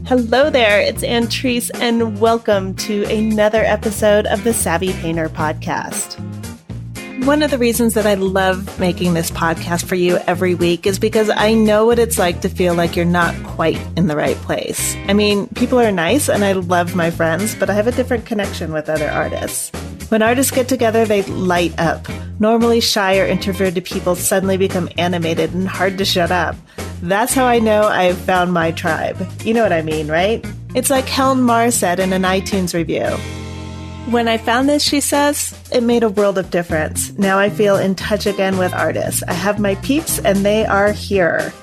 Hello there, it's Antrice, and welcome to another episode of the Savvy Painter podcast. One of the reasons that I love making this podcast for you every week is because I know what it's like to feel like you're not quite in the right place. I mean, people are nice and I love my friends, but I have a different connection with other artists. When artists get together, they light up. Normally shy or introverted people suddenly become animated and hard to shut up. That's how I know I've found my tribe. You know what I mean, right? It's like Helen Marr said in an iTunes review. When I found this, she says, it made a world of difference. Now I feel in touch again with artists. I have my peeps and they are here.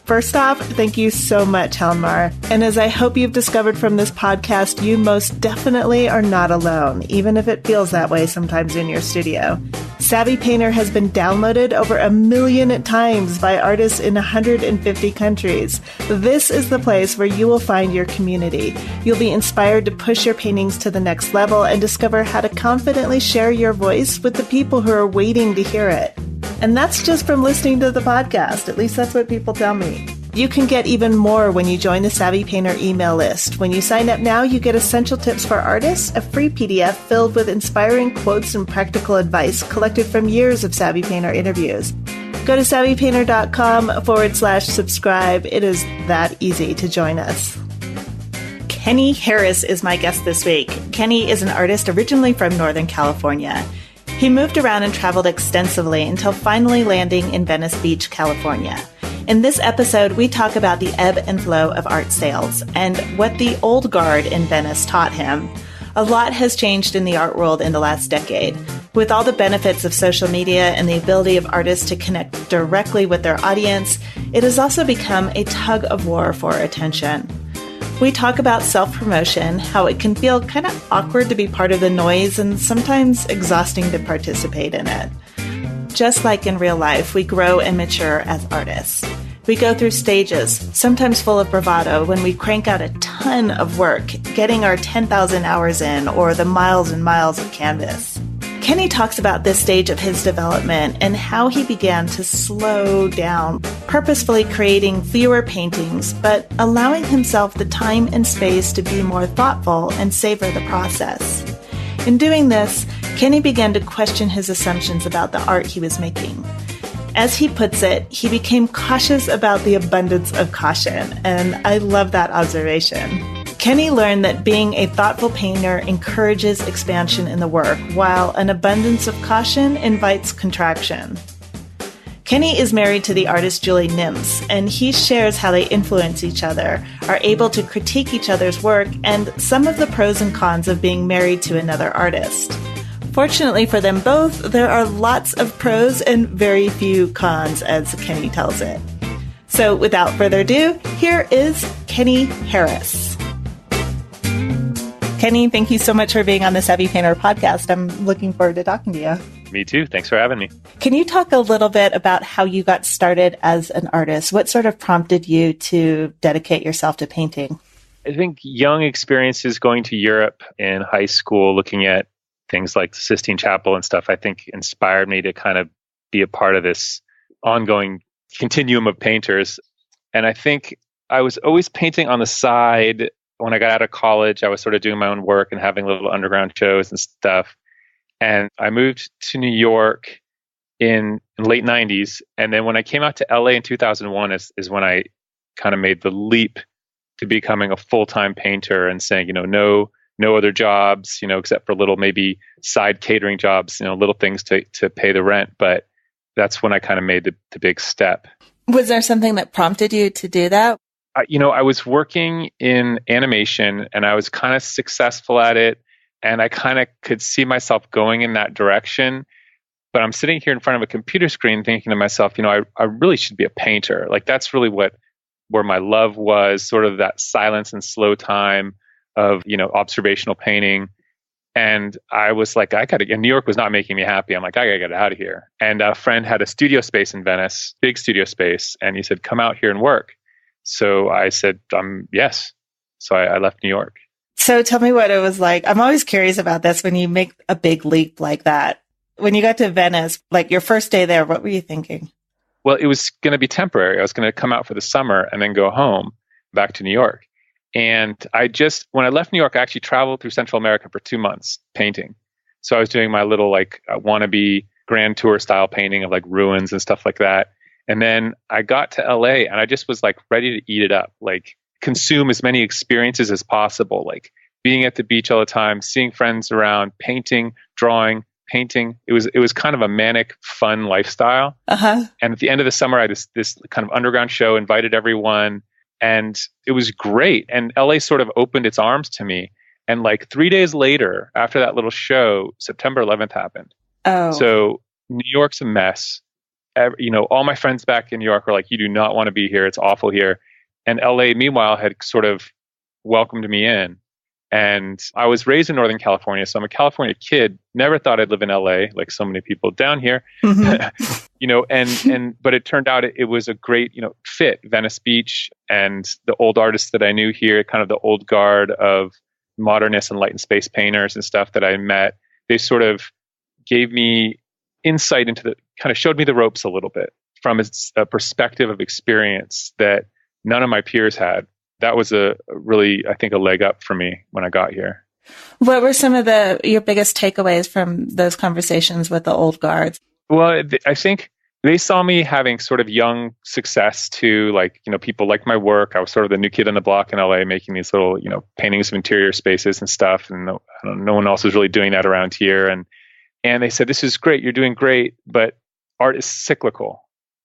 First off, thank you so much, Helen Marr. And as I hope you've discovered from this podcast, you most definitely are not alone, even if it feels that way sometimes in your studio. Savvy Painter has been downloaded over 1 million times by artists in 150 countries. This is the place where you will find your community. You'll be inspired to push your paintings to the next level and discover how to confidently share your voice with the people who are waiting to hear it. And that's just from listening to the podcast. At least that's what people tell me. You can get even more when you join the Savvy Painter email list. When you sign up now, you get essential tips for artists, a free PDF filled with inspiring quotes and practical advice collected from years of Savvy Painter interviews. Go to savvypainter.com/subscribe. It is that easy to join us. Kenny Harris is my guest this week. Kenny is an artist originally from Northern California. He moved around and traveled extensively until finally landing in Venice Beach, California. In this episode, we talk about the ebb and flow of art sales and what the old guard in Venice taught him. A lot has changed in the art world in the last decade. With all the benefits of social media and the ability of artists to connect directly with their audience, it has also become a tug of war for attention. We talk about self-promotion, how it can feel kind of awkward to be part of the noise and sometimes exhausting to participate in it. Just like in real life, we grow and mature as artists. We go through stages, sometimes full of bravado, when we crank out a ton of work, getting our 10,000 hours in or the miles and miles of canvas. Kenny talks about this stage of his development and how he began to slow down, purposefully creating fewer paintings, but allowing himself the time and space to be more thoughtful and savor the process. In doing this, Kenny began to question his assumptions about the art he was making. As he puts it, he became cautious about the abundance of caution, and I love that observation. Kenny learned that being a thoughtful painter encourages expansion in the work, while an abundance of caution invites contraction. Kenny is married to the artist Judy Nimtz, and he shares how they influence each other, are able to critique each other's work, and some of the pros and cons of being married to another artist. Fortunately for them both, there are lots of pros and very few cons, as Kenny tells it. So without further ado, here is Kenny Harris. Kenny, thank you so much for being on the Savvy Painter podcast. I'm looking forward to talking to you. Me too. Thanks for having me. Can you talk a little bit about how you got started as an artist? What sort of prompted you to dedicate yourself to painting? I think young experiences going to Europe in high school, looking at things like the Sistine Chapel and stuff, I think inspired me to kind of be a part of this ongoing continuum of painters. And I think I was always painting on the side. When I got out of college, I was sort of doing my own work and having little underground shows and stuff. And I moved to New York in late 90s. And then when I came out to LA in 2001 is when I kind of made the leap to becoming a full-time painter and saying, no other jobs, except for little maybe side catering jobs, little things to pay the rent. But that's when I kind of made the big step. Was there something that prompted you to do that? I was working in animation and I was kind of successful at it. And I kind of could see myself going in that direction. But I'm sitting here in front of a computer screen thinking to myself, I really should be a painter. Like that's really where my love was, sort of that silence and slow time of, observational painting. And I was like, and New York was not making me happy. I'm like, I gotta get out of here. And a friend had a studio space in Venice, big studio space. And he said, come out here and work. So I said, yes. So I left New York. So tell me what it was like. I'm always curious about this when you make a big leap like that. When you got to Venice, like your first day there, what were you thinking? Well, it was going to be temporary. I was going to come out for the summer and then go home back to New York. And when I left New York, I actually traveled through Central America for 2 months painting. So I was doing my little like wannabe grand tour style painting of like ruins and stuff like that. And then I got to LA and I just was like ready to eat it up, like consume as many experiences as possible, like being at the beach all the time, seeing friends around, painting, drawing, painting. It was kind of a manic, fun lifestyle. Uh-huh. And at the end of the summer, I had this kind of underground show, invited everyone, and it was great. And LA sort of opened its arms to me. And like 3 days later, after that little show, September 11th happened. Oh. So New York's a mess. All my friends back in New York were like, you do not want to be here. It's awful here. And LA, meanwhile, had sort of welcomed me in. And I was raised in Northern California, so I'm a California kid. Never thought I'd live in LA, like so many people down here. Mm-hmm. But it turned out it was a great, fit. Venice Beach and the old artists that I knew here, kind of the old guard of modernists and light and space painters and stuff that I met, they sort of gave me insight into kind of showed me the ropes a little bit from a perspective of experience that none of my peers had. That was a really, I think, a leg up for me when I got here. What were some of your biggest takeaways from those conversations with the old guards? Well, I think they saw me having sort of young success too. Like, people liked my work. I was sort of the new kid on the block in LA, making these little, paintings of interior spaces and stuff. And no one else was really doing that around here. And they said, this is great. You're doing great, but art is cyclical.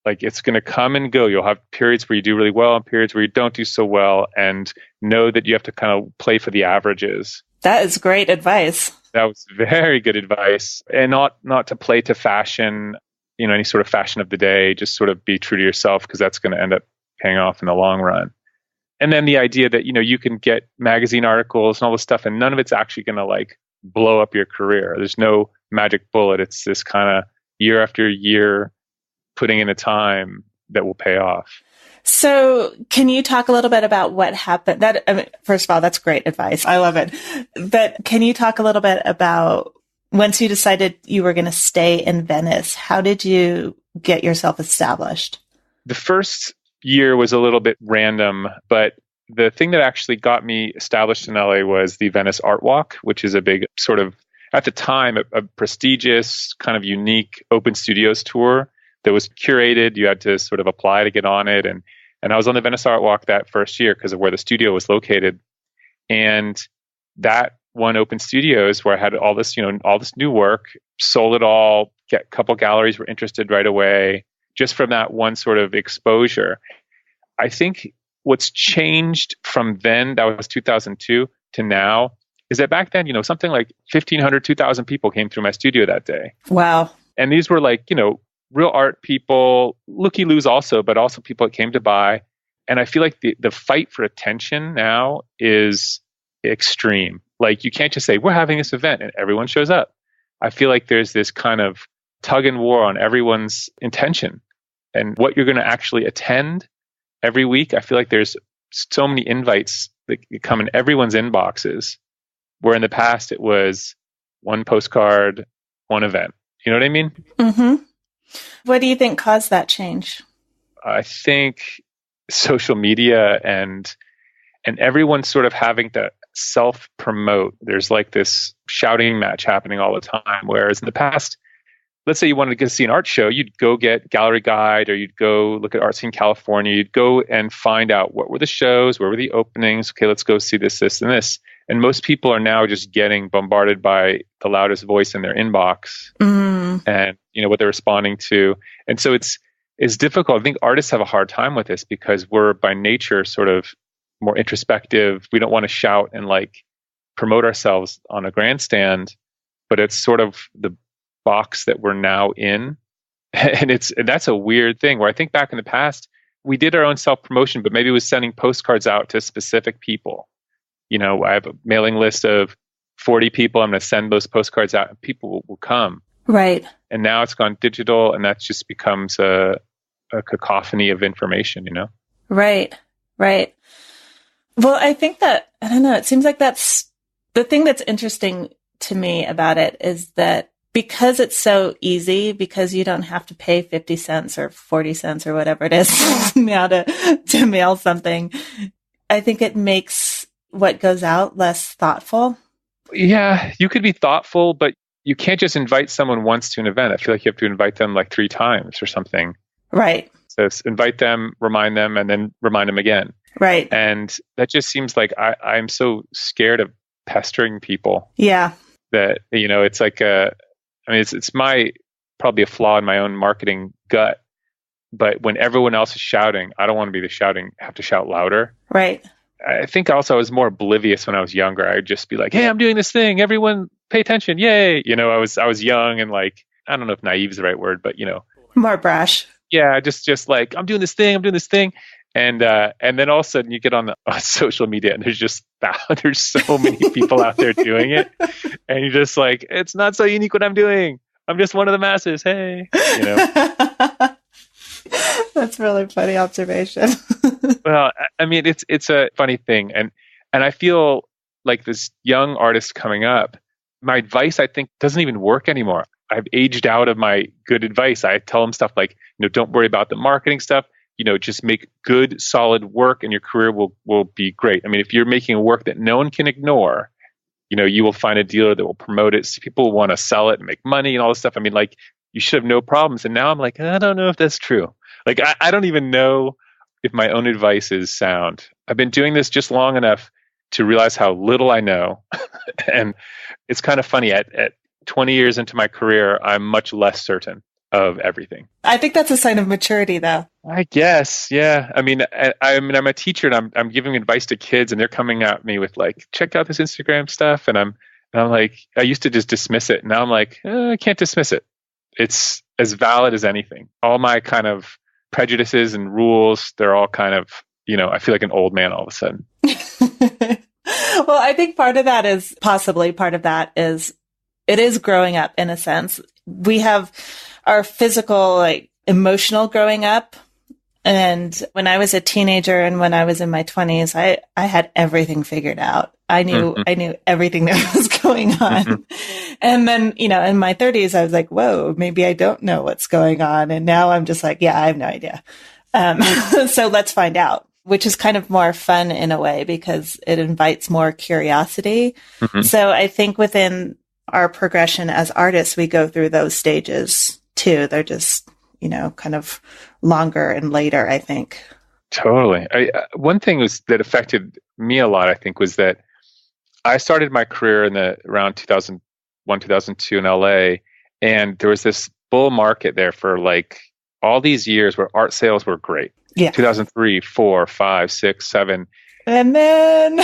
Like it's going to come and go. You'll have periods where you do really well and periods where you don't do so well, and know that you have to kind of play for the averages. That is great advice. That was very good advice. And not to play to fashion, any sort of fashion of the day, just sort of be true to yourself, because that's going to end up paying off in the long run. And then the idea that, you can get magazine articles and all this stuff, and none of it's actually going to like blow up your career. There's no magic bullet. It's this kind of year after year putting in a time that will pay off. So can you talk a little bit about what happened? First of all, that's great advice. I love it. But can you talk a little bit about once you decided you were going to stay in Venice, how did you get yourself established? The first year was a little bit random, but the thing that actually got me established in LA was the Venice Art Walk, which is a big sort of, at the time, a prestigious kind of unique open studios tour that was curated. You had to sort of apply to get on it. And I was on the Venice Art Walk that first year because of where the studio was located. And that one open studios where I had all this, all this new work, sold it all, a couple galleries were interested right away, just from that one sort of exposure. I think what's changed from then, that was 2002, to now, is that back then, something like 1,500, 2,000 people came through my studio that day. Wow. And these were like, real art people, looky-loos also, but also people that came to buy. And I feel like the fight for attention now is extreme. Like you can't just say, we're having this event and everyone shows up. I feel like there's this kind of tug and war on everyone's intention and what you're going to actually attend every week. I feel like there's so many invites that come in everyone's inboxes, where in the past it was one postcard, one event. You know what I mean? Mm-hmm. What do you think caused that change? I think social media and everyone sort of having to self-promote. There's like this shouting match happening all the time. Whereas in the past, let's say you wanted to go see an art show, you'd go get Gallery Guide, or you'd go look at Art Scene California. You'd go and find out what were the shows, where were the openings. Okay, let's go see this, this, and this. And most people are now just getting bombarded by the loudest voice in their inbox and, what they're responding to. And so it's difficult. I think artists have a hard time with this because we're by nature sort of more introspective. We don't want to shout and like promote ourselves on a grandstand, but it's sort of the box that we're now in. And that's a weird thing, where I think back in the past, we did our own self-promotion, but maybe it was sending postcards out to specific people. I have a mailing list of 40 people. I'm going to send those postcards out and people will come. Right. And now it's gone digital, and that just becomes a cacophony of information, Right. Right. Well, I think that, I don't know, it seems like that's the thing that's interesting to me about it, is that because it's so easy, because you don't have to pay 50 cents or 40 cents or whatever it is now to mail something, I think it makes what goes out less thoughtful? Yeah, you could be thoughtful, but you can't just invite someone once to an event. I feel like you have to invite them like 3 times or something. Right. So it's invite them, remind them, and then remind them again. Right. And that just seems like I'm so scared of pestering people. Yeah. That, it's like it's my probably a flaw in my own marketing gut. But when everyone else is shouting, I don't want to be have to shout louder. Right. I think also I was more oblivious when I was younger. I'd just be like, hey, I'm doing this thing. Everyone pay attention. Yay. I was young and like, I don't know if naive is the right word, but more brash. Yeah. Just like, I'm doing this thing. And then all of a sudden you get on social media and there's so many people out there doing it. And you're just like, it's not so unique what I'm doing. I'm just one of the masses. Hey, That's really funny observation. Well, I mean, it's a funny thing. And I feel like this young artist coming up, my advice, I think, doesn't even work anymore. I've aged out of my good advice. I tell them stuff like, don't worry about the marketing stuff. Just make good, solid work and your career will be great. I mean, if you're making a work that no one can ignore, you will find a dealer that will promote it. So people want to sell it and make money and all this stuff. I mean, like, you should have no problems. And now I'm like, I don't know if that's true. Like, I don't even know if my own advice is sound. I've been doing this just long enough to realize how little I know. And it's kind of funny. At 20 years into my career, I'm much less certain of everything. I think that's a sign of maturity, though. I guess, yeah. I mean, I'm a teacher and I'm giving advice to kids, and they're coming at me with like, check out this Instagram stuff, and I'm like, I used to just dismiss it. Now I'm like, I can't dismiss it. It's as valid as anything. All my kind of prejudices and rules, they're all kind of, I feel like an old man all of a sudden. Well, I think part of that is it is growing up in a sense. We have our physical, like emotional growing up. And when I was a teenager and when I was in my 20s, I had everything figured out. I knew everything that was going on. And then, in my 30s, I was like, whoa, maybe I don't know what's going on. And now I'm just like, yeah, I have no idea. So let's find out, which is kind of more fun in a way because it invites more curiosity. So I think within our progression as artists, we go through those stages too. They're just, kind of longer and later, I think. Totally. One thing that affected me a lot, I think, was that I started my career around 2001, 2002 in LA, and there was this bull market there for like all these years where art sales were great. Yeah. 2003, 4, 5, 6, 7. And then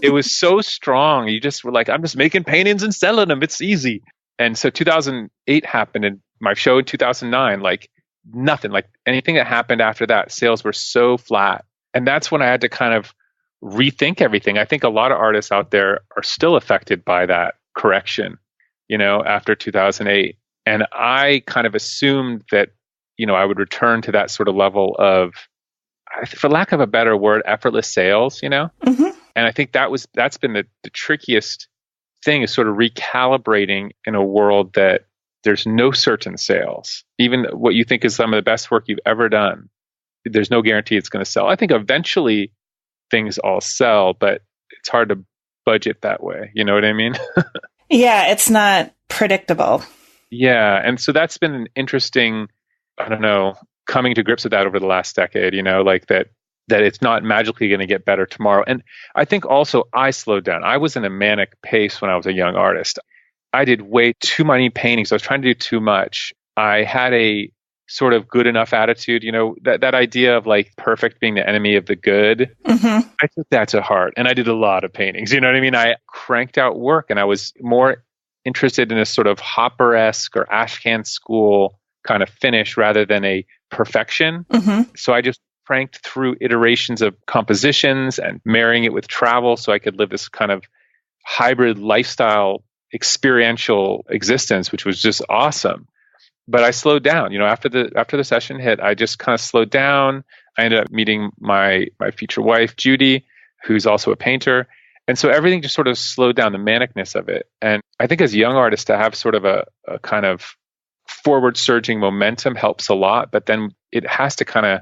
it was so strong. You just were like, I'm just making paintings and selling them. It's easy. And so 2008 happened, and my show in 2009, like nothing, like anything that happened after that, sales were so flat. And that's when I had to kind of rethink everything. I think a lot of artists out there are still affected by that correction, after 2008. And I kind of assumed that, I would return to that sort of level of, for lack of a better word, effortless sales, And I think that's been the trickiest thing, is sort of recalibrating in a world that there's no certain sales. Even what you think is some of the best work you've ever done, there's no guarantee it's going to sell. I think eventually things all sell, but it's hard to budget that way. You know what I mean? Yeah, it's not predictable. Yeah. And so that's been an interesting, I don't know, coming to grips with that over the last decade, like that it's not magically going to get better tomorrow. And I think also I slowed down. I was in a manic pace when I was a young artist. I did way too many paintings. I was trying to do too much. I had a sort of good enough attitude, that idea of like perfect being the enemy of the good. I took that to heart, and I did a lot of paintings. You know what I mean? I cranked out work, and I was more interested in a sort of Hopper-esque or Ashcan school kind of finish rather than a perfection. So I just cranked through iterations of compositions and marrying it with travel so I could live this kind of hybrid lifestyle, experiential existence, which was just awesome. But I slowed down, after the session hit, I just kind of slowed down. I ended up meeting my future wife, Judy, who's also a painter. And so everything just sort of slowed down, the manicness of it. And I think as young artists, to have sort of a kind of forward surging momentum helps a lot, but then it has to kind of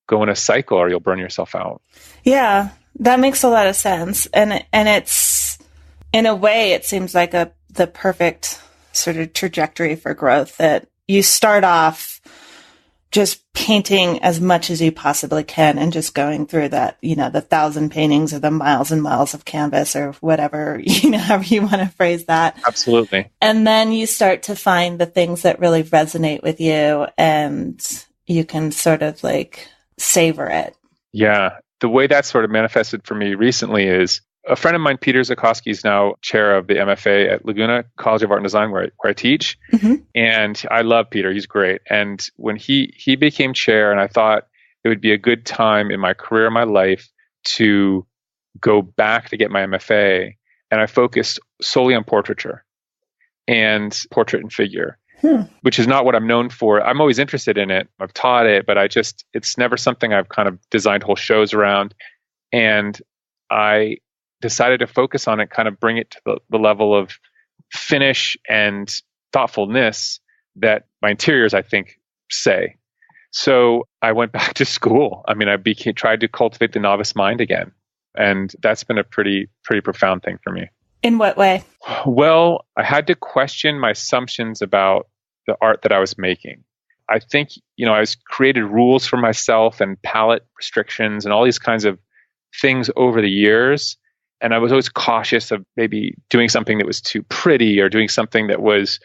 go in a cycle or you'll burn yourself out. Yeah, That makes a lot of sense. And it's, in a way, it seems like the perfect sort of trajectory for growth, that you start off just painting as much as you possibly can and just going through that, the 1,000 paintings or the miles and miles of canvas or whatever, however you want to phrase that. Absolutely. And then you start to find the things that really resonate with you, and you can sort of like savor it. Yeah. The way that sort of manifested for me recently is a friend of mine, Peter Zakowski, is now chair of the MFA at Laguna College of Art and Design, where I teach. Mm-hmm. And I love Peter. He's great. And when he became chair, and I thought it would be a good time in my career, my life, to go back to get my MFA. And I focused solely on portraiture and portrait and figure, which is not what I'm known for. I'm always interested in it. I've taught it, but it's never something I've kind of designed whole shows around. And I decided to focus on it, kind of bring it to the level of finish and thoughtfulness that my interiors, I think, say. So I went back to school. I mean, tried to cultivate the novice mind again. And that's been a pretty profound thing for me. In what way? Well, I had to question my assumptions about the art that I was making. I think, I was created rules for myself and palette restrictions and all these kinds of things over the years. And I was always cautious of maybe doing something that was too pretty or doing something that was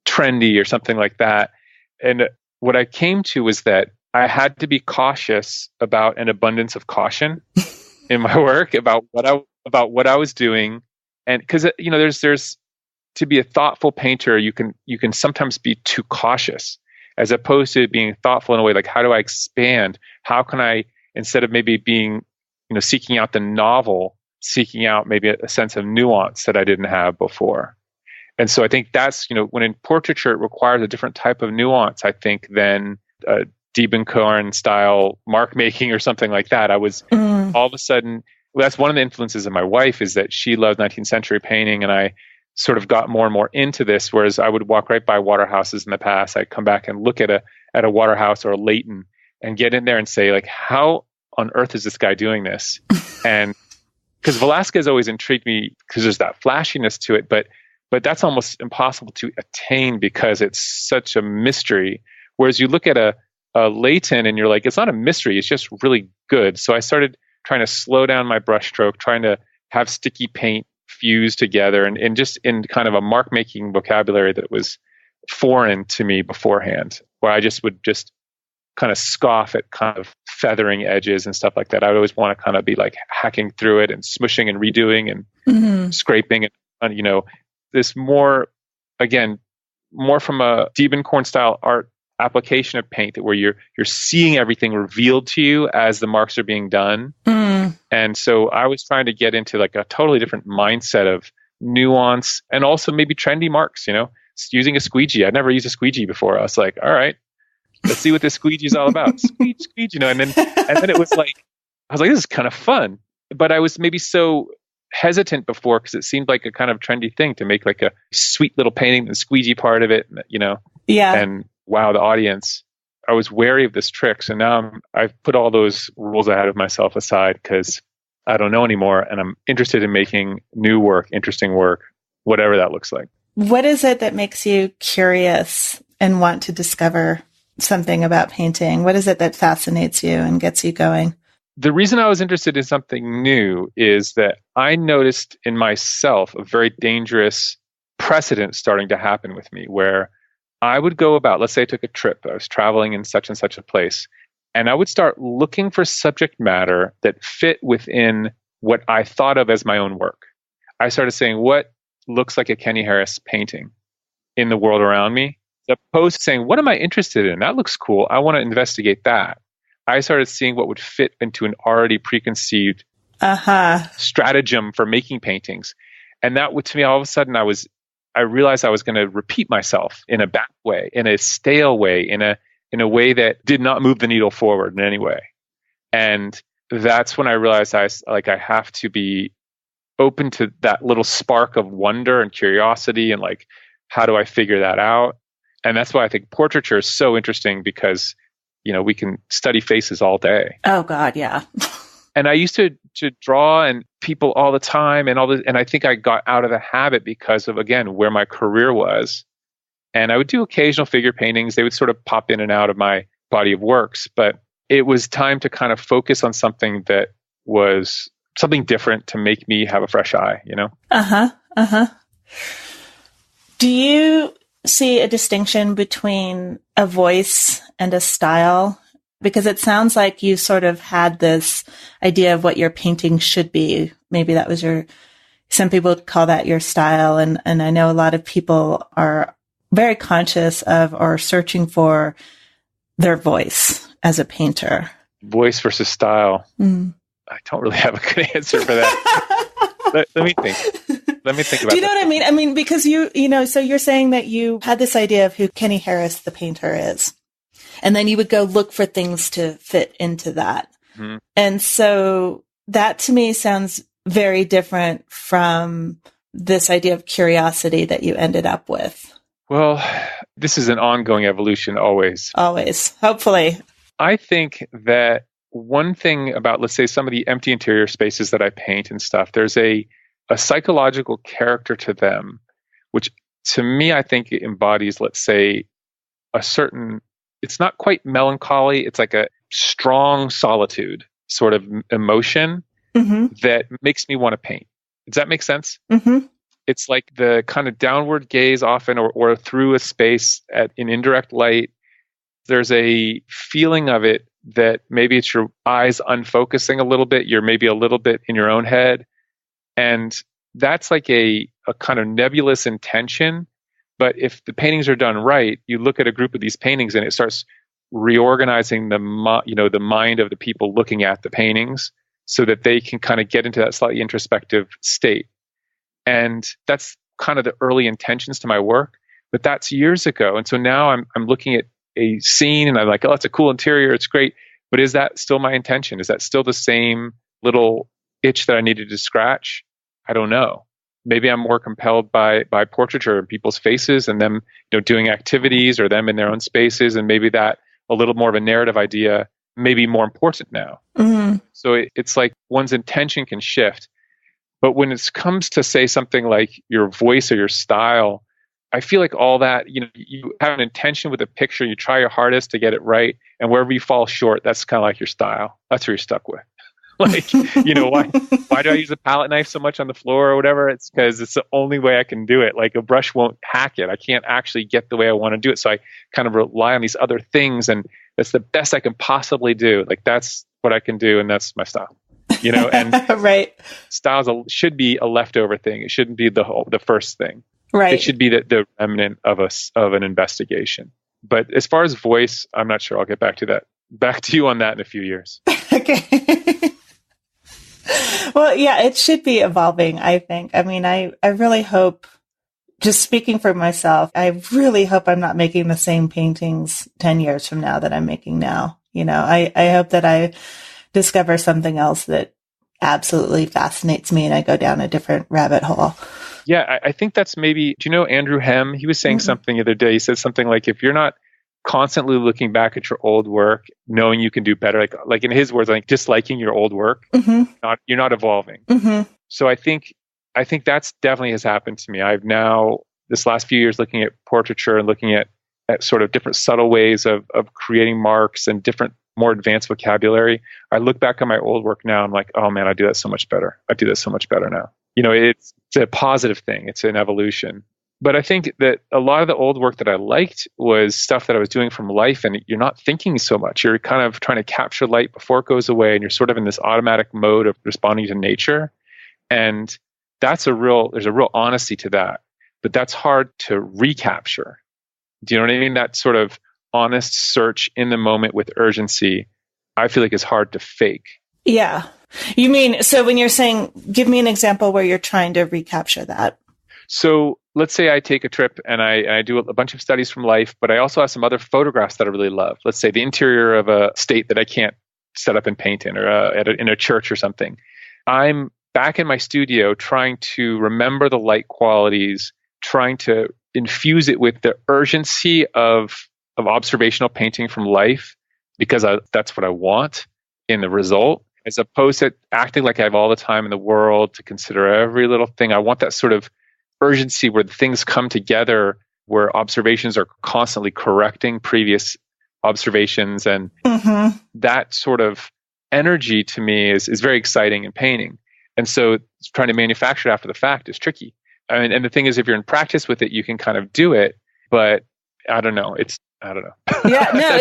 trendy or something like that. And what I came to was that I had to be cautious about an abundance of caution in my work about what I was doing. And because there's to be a thoughtful painter, you can sometimes be too cautious, as opposed to being thoughtful in a way like, how do I expand? How can I, instead of maybe being seeking out the novel, seeking out maybe a sense of nuance that I didn't have before. And so I think that's, when in portraiture, it requires a different type of nuance, I think, than Diebenkorn style mark making or something like that. I was all of a sudden, that's one of the influences of my wife, is that she loves 19th century painting. And I sort of got more and more into this, whereas I would walk right by waterhouses in the past. I'd come back and look at a waterhouse or a Leighton and get in there and say, like, how on earth is this guy doing this? And because Velázquez always intrigued me because there's that flashiness to it, but that's almost impossible to attain because it's such a mystery. Whereas you look at a Leighton and you're like, it's not a mystery, it's just really good. So I started trying to slow down my brushstroke, trying to have sticky paint fused together, and just in kind of a mark making vocabulary that was foreign to me beforehand, where I would kind of scoff at kind of feathering edges and stuff like that. I would always want to kind of be like hacking through it and smushing and redoing and scraping and, this more from a Diebenkorn style art application of paint, that where you're seeing everything revealed to you as the marks are being done. And so I was trying to get into like a totally different mindset of nuance and also maybe trendy marks, using a squeegee. I'd never used a squeegee before. I was like, all right, let's see what this squeegee is all about. Squeegee, and then it was like, I was like, this is kind of fun. But I was maybe so hesitant before because it seemed like a kind of trendy thing to make like a sweet little painting, the squeegee part of it, Yeah. And wow, the audience. I was wary of this trick. So now I've put all those rules I had of myself aside because I don't know anymore. And I'm interested in making new work, interesting work, whatever that looks like. What is it that makes you curious and want to discover something about painting? What is it that fascinates you and gets you going? The reason I was interested in something new is that I noticed in myself a very dangerous precedent starting to happen with me, where I would go about, let's say I took a trip, I was traveling in such and such a place, and I would start looking for subject matter that fit within what I thought of as my own work. I started saying, what looks like a Kenny Harris painting in the world around me? As opposed to saying, what am I interested in? That looks cool. I want to investigate that. I started seeing what would fit into an already preconceived stratagem for making paintings. And that would, to me, all of a sudden, I realized I was going to repeat myself in a bad way, in a stale way, in a way that did not move the needle forward in any way. And that's when I realized I have to be open to that little spark of wonder and curiosity and like, how do I figure that out? And that's why I think portraiture is so interesting because, we can study faces all day. Oh God, yeah. And I used to draw and people all the time and all this, and I think I got out of the habit because of, again, where my career was. And I would do occasional figure paintings. They would sort of pop in and out of my body of works, but it was time to kind of focus on something that was something different to make me have a fresh eye, you know? Uh-huh. Uh-huh. Do you see a distinction between a voice and a style? Because it sounds like you sort of had this idea of what your painting should be. Maybe that was some people would call that your style. And I know a lot of people are very conscious of or searching for their voice as a painter. Voice versus style. I don't really have a good answer for that. let me think. Let me think about it. Do you know what I mean? I mean, because so you're saying that you had this idea of who Kenny Harris, the painter, is. And then you would go look for things to fit into that. Mm-hmm. And so that to me sounds very different from this idea of curiosity that you ended up with. Well, this is an ongoing evolution always. Always, hopefully. I think that one thing about, let's say, some of the empty interior spaces that I paint and stuff, there's a psychological character to them, which to me, I think embodies, let's say, a certain, it's not quite melancholy, it's like a strong solitude sort of emotion that makes me want to paint. Does that make sense? Mm-hmm. It's like the kind of downward gaze often or through a space in indirect light. There's a feeling of it that maybe it's your eyes unfocusing a little bit. You're maybe a little bit in your own head. And that's like a kind of nebulous intention. But if the paintings are done right, you look at a group of these paintings and it starts reorganizing the mind of the people looking at the paintings so that they can kind of get into that slightly introspective state. And that's kind of the early intentions to my work, but that's years ago. And so now I'm looking at a scene and I'm like, oh, it's a cool interior. It's great. But is that still my intention? Is that still the same little itch that I needed to scratch? I don't know. Maybe I'm more compelled by portraiture and people's faces and them, doing activities or them in their own spaces. And maybe that a little more of a narrative idea may be more important now. Mm-hmm. So it's like one's intention can shift. But when it comes to say something like your voice or your style, I feel like all that, you have an intention with a picture, you try your hardest to get it right. And wherever you fall short, that's kind of like your style. That's what you're stuck with. Like, why do I use a palette knife so much on the floor or whatever? It's because it's the only way I can do it. Like a brush won't hack it. I can't actually get the way I want to do it. So I kind of rely on these other things. And that's the best I can possibly do. Like that's what I can do. And that's my style. And right. Styles should be a leftover thing. It shouldn't be the first thing. Right. It should be the remnant of an investigation. But as far as voice, I'm not sure. I'll get back to you on that in a few years. Okay. Well, yeah, it should be evolving, I think. I mean, I really hope, just speaking for myself, I really hope I'm not making the same paintings 10 years from now that I'm making now. I hope that I discover something else that absolutely fascinates me and I go down a different rabbit hole. Yeah, I think that's maybe, do you know Andrew Hem? He was saying something the other day. He said something like, if you're not constantly looking back at your old work, knowing you can do better, like in his words, like disliking your old work, you're not evolving. Mm-hmm. So I think that's definitely has happened to me. I've now, this last few years, looking at portraiture and looking at sort of different subtle ways of creating marks and different more advanced vocabulary. I look back on my old work now, I'm like, oh man, I do that so much better. I do that so much better now. It's a positive thing. It's an evolution. But I think that a lot of the old work that I liked was stuff that I was doing from life, and you're not thinking so much. You're kind of trying to capture light before it goes away, and you're sort of in this automatic mode of responding to nature. And there's a real honesty to that. But that's hard to recapture. Do you know what I mean? That sort of honest search in the moment with urgency, I feel like is hard to fake. Yeah. You mean, so when you're saying, give me an example where you're trying to recapture that. So let's say I take a trip and I do a bunch of studies from life, but I also have some other photographs that I really love. Let's say the interior of a state that I can't set up and paint in, or in a church or something. I'm back in my studio trying to remember the light qualities, trying to infuse it with the urgency of observational painting from life, because that's what I want in the result. as opposed to acting like I have all the time in the world to consider every little thing. I want that sort of urgency where the things come together, where observations are constantly correcting previous observations. And that sort of energy to me is very exciting in painting. And so trying to manufacture it after the fact is tricky. I mean, and the thing is, if you're in practice with it, you can kind of do it, but I don't know. Yeah, no,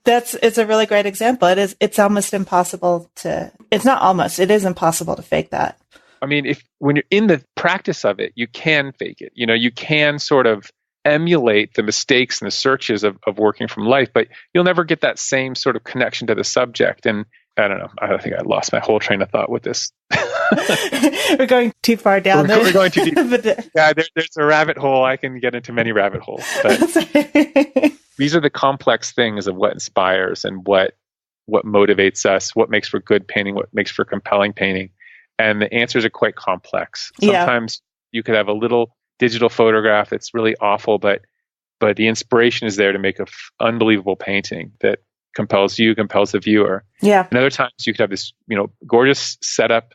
it's a really great example. It's almost impossible it is impossible to fake that. I mean, when you're in the practice of it, you can fake it. You can sort of emulate the mistakes and the searches of working from life, but you'll never get that same sort of connection to the subject. And I don't know. I think I lost my whole train of thought with this. We're going too far down there. We're going too deep. Yeah, there's a rabbit hole. I can get into many rabbit holes. But these are the complex things of what inspires and what motivates us, what makes for good painting, what makes for compelling painting. And the answers are quite complex. Sometimes you could have a little digital photograph that's really awful, but the inspiration is there to make an unbelievable painting that compels the viewer. Yeah. And other times you could have this, gorgeous setup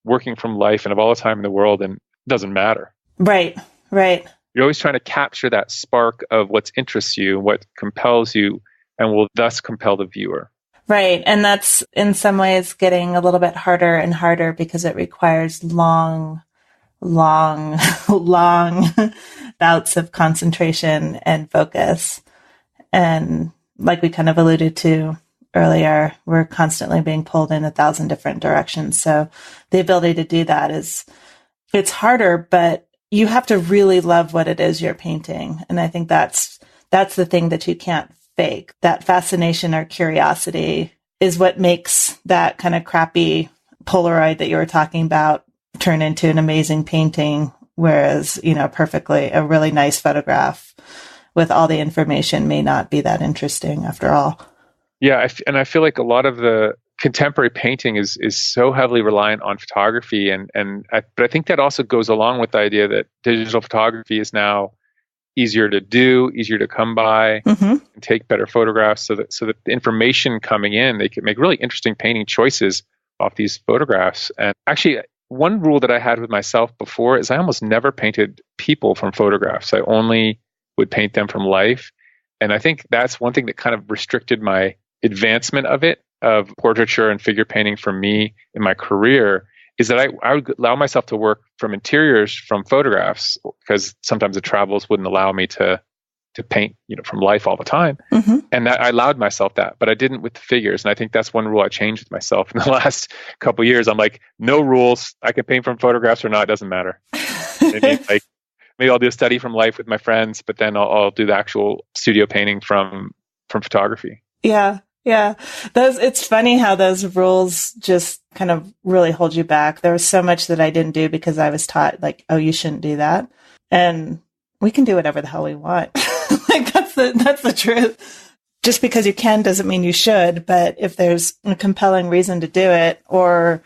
working from life and have all the time in the world, and it doesn't matter. Right. You're always trying to capture that spark of what interests you, what compels you, and will thus compel the viewer. Right. And that's in some ways getting a little bit harder and harder because it requires long bouts of concentration and focus. And like we kind of alluded to earlier, we're constantly being pulled in 1,000 different directions. So the ability to do that it's harder, but you have to really love what it is you're painting. And I think that's the thing that you can't fake. That fascination or curiosity is what makes that kind of crappy Polaroid that you were talking about turn into an amazing painting. Whereas, a really nice photograph with all the information may not be that interesting after all. Yeah. And I feel like a lot of the contemporary painting is so heavily reliant on photography. But I think that also goes along with the idea that digital photography is now easier to do, easier to come by, and take better photographs so that the information coming in, they can make really interesting painting choices off these photographs. And actually, one rule that I had with myself before is I almost never painted people from photographs. I only would paint them from life. And I think that's one thing that kind of restricted my advancement of portraiture and figure painting for me in my career, is that I would allow myself to work from interiors from photographs, because sometimes the travels wouldn't allow me to paint, from life all the time. And that I allowed myself that, but I didn't with the figures. And I think that's one rule I changed with myself in the last couple of years. I'm like, no rules. I can paint from photographs or not. It doesn't matter. Maybe I'll do a study from life with my friends, but then I'll do the actual studio painting from photography. Yeah. It's funny how those rules just kind of really hold you back. There was so much that I didn't do because I was taught you shouldn't do that. And we can do whatever the hell we want. That's the truth. Just because you can doesn't mean you should, but if there's a compelling reason to do it, or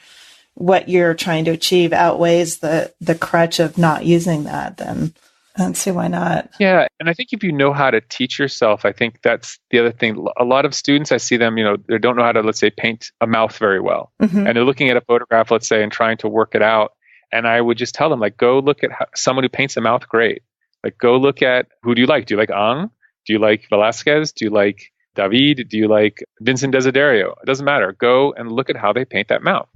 what you're trying to achieve outweighs the crutch of not using that, then I don't see why not. Yeah. And I think if you know how to teach yourself, I think that's the other thing. A lot of students, I see them, they don't know how to, let's say, paint a mouth very well. And they're looking at a photograph, let's say, and trying to work it out. And I would just tell them, go look at someone who paints a mouth great. Go look at, who do you like? Do you like Ang? Do you like Velasquez? Do you like David? Do you like Vincent Desiderio? It doesn't matter. Go and look at how they paint that mouth.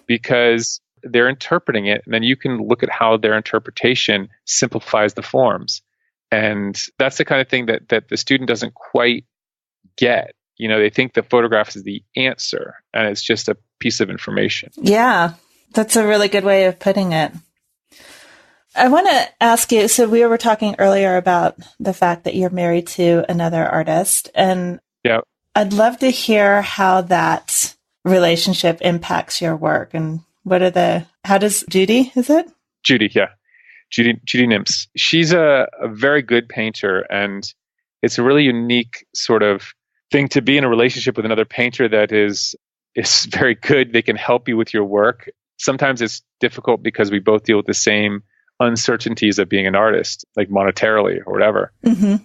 Because they're interpreting it, and then you can look at how their interpretation simplifies the forms. And that's the kind of thing that the student doesn't quite get. They think the photograph is the answer, and it's just a piece of information. Yeah, that's a really good way of putting it. I want to ask you, so we were talking earlier about the fact that you're married to another artist, and I'd love to hear how that relationship impacts your work, and how does Judy, is it? Judy, yeah. Judy Nimtz. She's a very good painter, and it's a really unique sort of thing to be in a relationship with another painter that is very good. They can help you with your work. Sometimes it's difficult because we both deal with the same uncertainties of being an artist, like monetarily or whatever.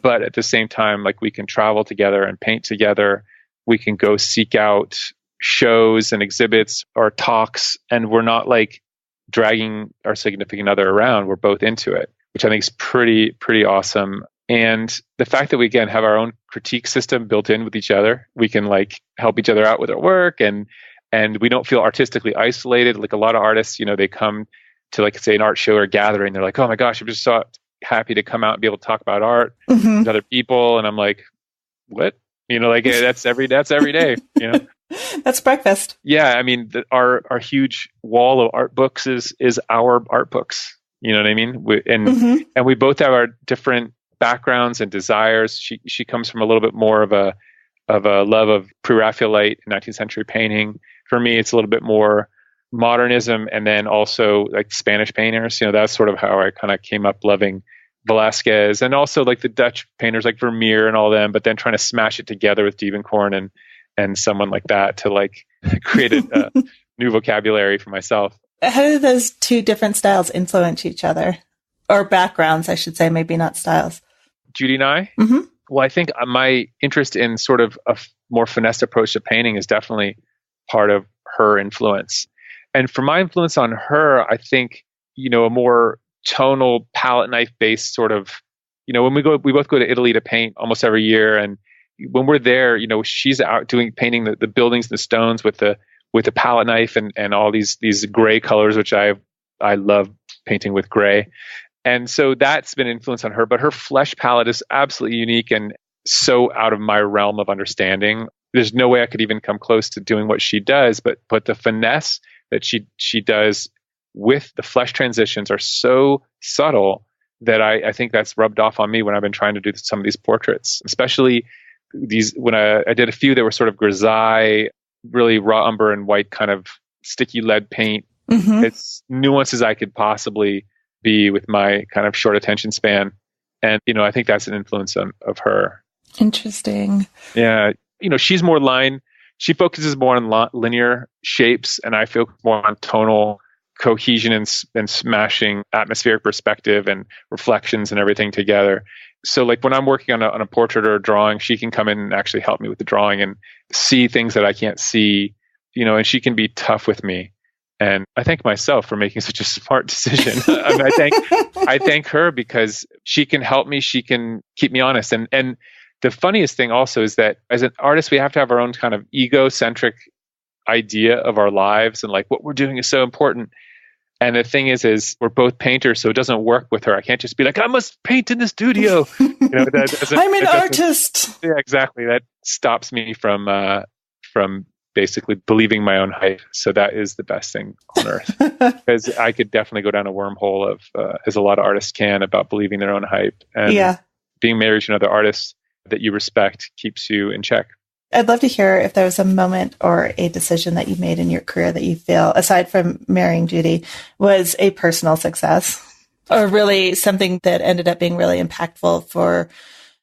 But at the same time, we can travel together and paint together. We can go seek out shows and exhibits or talks, and we're not like dragging our significant other around. We're both into it, which I think is pretty awesome. And the fact that we, again, have our own critique system built in with each other, we can like help each other out with our work, and we don't feel artistically isolated. Like a lot of artists, they come to like say an art show or gathering, they're like, oh my gosh, I'm just so happy to come out and be able to talk about art with other people. And I'm like, what? Like that's every day, That's breakfast. Yeah. I mean, our huge wall of art books is our art books. You know what I mean? And we both have our different backgrounds and desires. She comes from a little bit more of a love of Pre-Raphaelite 19th century painting. For me, it's a little bit more modernism, and then also like Spanish painters. That's sort of how I kind of came up loving Velázquez, and also like the Dutch painters like Vermeer and all them, but then trying to smash it together with Dievenkorn and someone like that to like create a new vocabulary for myself. How do those two different styles influence each other? Or backgrounds, I should say, maybe not styles. Judy and I? Well, I think my interest in sort of a more finessed approach to painting is definitely part of her influence. And for my influence on her, I think, a more tonal palette knife based sort of, when we both go to Italy to paint almost every year. And when we're there, she's out painting the buildings and the stones with the palette knife and all these gray colors, which I love painting with gray. And so that's been influence on her, but her flesh palette is absolutely unique and so out of my realm of understanding. There's no way I could even come close to doing what she does, but the finesse that she does with the flesh transitions are so subtle that I think that's rubbed off on me when I've been trying to do some of these portraits, especially these, when I did a few that were sort of grisaille, really raw umber and white kind of sticky lead paint. It's nuances I could possibly be with my kind of short attention span. And, I think that's an influence of her. Interesting. Yeah. She's more line. She focuses more on linear shapes, and I focus more on tonal cohesion and smashing atmospheric perspective and reflections and everything together. So like when I'm working on a portrait or a drawing, she can come in and actually help me with the drawing and see things that I can't see, and she can be tough with me. And I thank myself for making such a smart decision. I thank her because she can help me. She can keep me honest. And the funniest thing also is that as an artist, we have to have our own kind of egocentric idea of our lives, and like what we're doing is so important. And the thing is we're both painters, so it doesn't work with her. I can't just be like, I must paint in the studio. I'm an artist. Yeah, exactly. That stops me from basically believing my own hype. So that is the best thing on earth, because I could definitely go down a wormhole of, as a lot of artists can, about believing their own hype. And being married to another artist that you respect keeps you in check. I'd love to hear if there was a moment or a decision that you made in your career that you feel, aside from marrying Judy, was a personal success, or really something that ended up being really impactful for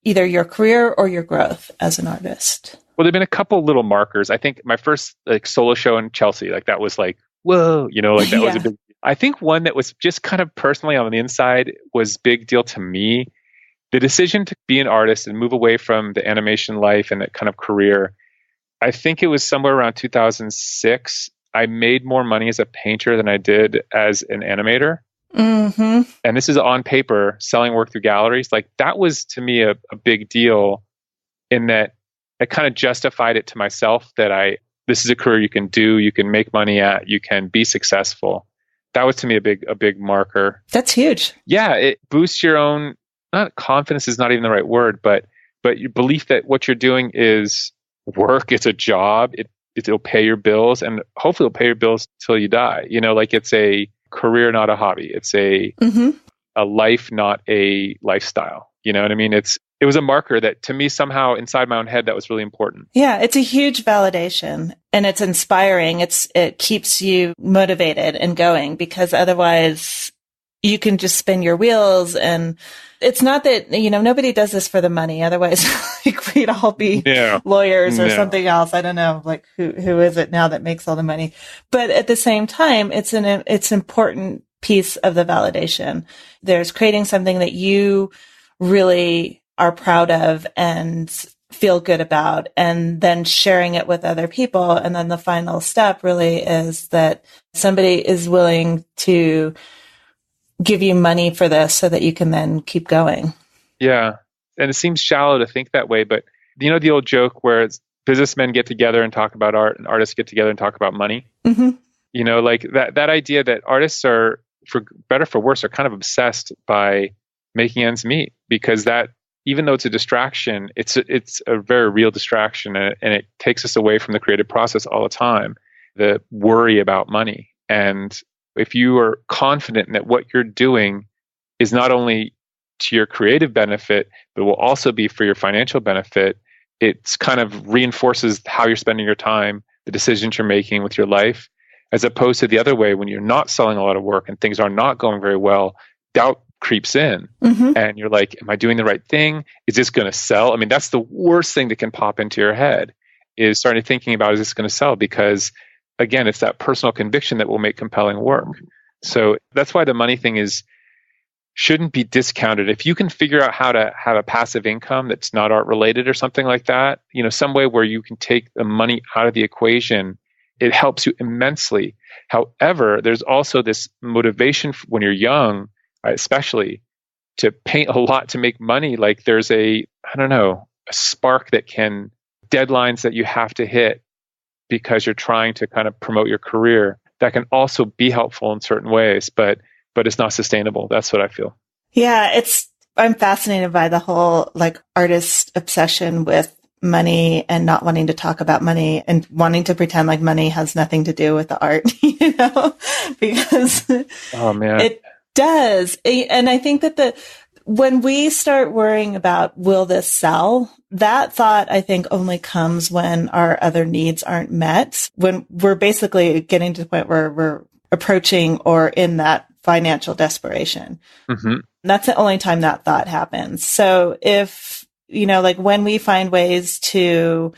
either your career or your growth as an artist. Well, there've been a couple little markers. I think my first solo show in Chelsea, that was like, whoa, that was a big. I think one that was just kind of personally on the inside was big deal to me. The decision to be an artist and move away from the animation life and that kind of career, I think it was somewhere around 2006. I made more money as a painter than I did as an animator. And this is on paper, selling work through galleries. Like that was to me a big deal, in that I kind of justified it to myself that this is a career you can do, you can make money at, you can be successful. That was to me a big marker. That's huge. Yeah, it boosts your own, not confidence is not even the right word, but your belief that what you're doing is work, it's a job, it'll pay your bills, and hopefully it'll pay your bills till you die. It's a career, not a hobby. It's a life, not a lifestyle. You know what I mean? It was a marker that to me somehow inside my own head that was really important. Yeah, it's a huge validation, and it's inspiring. It keeps you motivated and going, because otherwise you can just spin your wheels. And it's not that, nobody does this for the money. Otherwise, we'd all be lawyers or something else. I don't know, who is it now that makes all the money? But at the same time, it's an important piece of the validation. There's creating something that you really are proud of and feel good about, and then sharing it with other people. And then the final step really is that somebody is willing to give you money for this so that you can then keep going. Yeah. And it seems shallow to think that way, but you know the old joke where it's businessmen get together and talk about art and artists get together and talk about money? Mm-hmm. You know, like that idea that artists are, for better for worse, are kind of obsessed by making ends meet, because that, even though it's a distraction, it's a very real distraction, and it takes us away from the creative process all the time, the worry about money. And if you are confident that what you're doing is not only to your creative benefit, but will also be for your financial benefit, it's kind of reinforces how you're spending your time, the decisions you're making with your life, as opposed to the other way when you're not selling a lot of work and things are not going very well. Doubt creeps in, and you're like, am I doing the right thing? Is this going to sell? I mean, that's the worst thing that can pop into your head, is starting thinking about, is this going to sell? Because again, it's that personal conviction that will make compelling work. So that's why the money thing shouldn't be discounted. If you can figure out how to have a passive income that's not art related or something like that, you know, some way where you can take the money out of the equation, it helps you immensely. However, there's also this motivation when you're young, especially, to paint a lot to make money. Like there's a spark that can, deadlines that you have to hit because you're trying to kind of promote your career, that can also be helpful in certain ways, but it's not sustainable. That's what I feel. Yeah, I'm fascinated by the whole like artist obsession with money and not wanting to talk about money and wanting to pretend like money has nothing to do with the art, you know, because oh man, it does. And I think that when we start worrying about, will this sell? That thought, I think, only comes when our other needs aren't met, when we're basically getting to the point where we're approaching or in that financial desperation. Mm-hmm. That's the only time that thought happens. So if, you know, like when we find ways to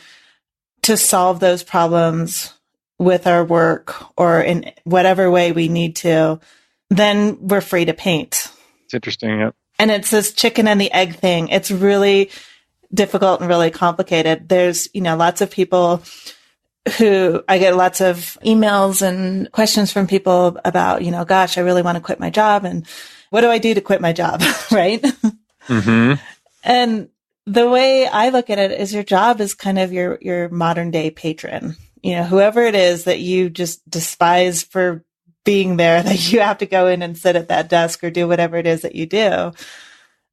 solve those problems with our work or in whatever way we need to, then we're free to paint. It's interesting. Yeah. And it's this chicken and the egg thing. It's really difficult and really complicated. There's, you know, lots of people who I get lots of emails and questions from people about, you know, gosh, I really want to quit my job. And what do I do to quit my job? Right. Mm-hmm. And the way I look at it is your job is kind of your modern day patron, you know, whoever it is that you just despise for being there, that you have to go in and sit at that desk or do whatever it is that you do.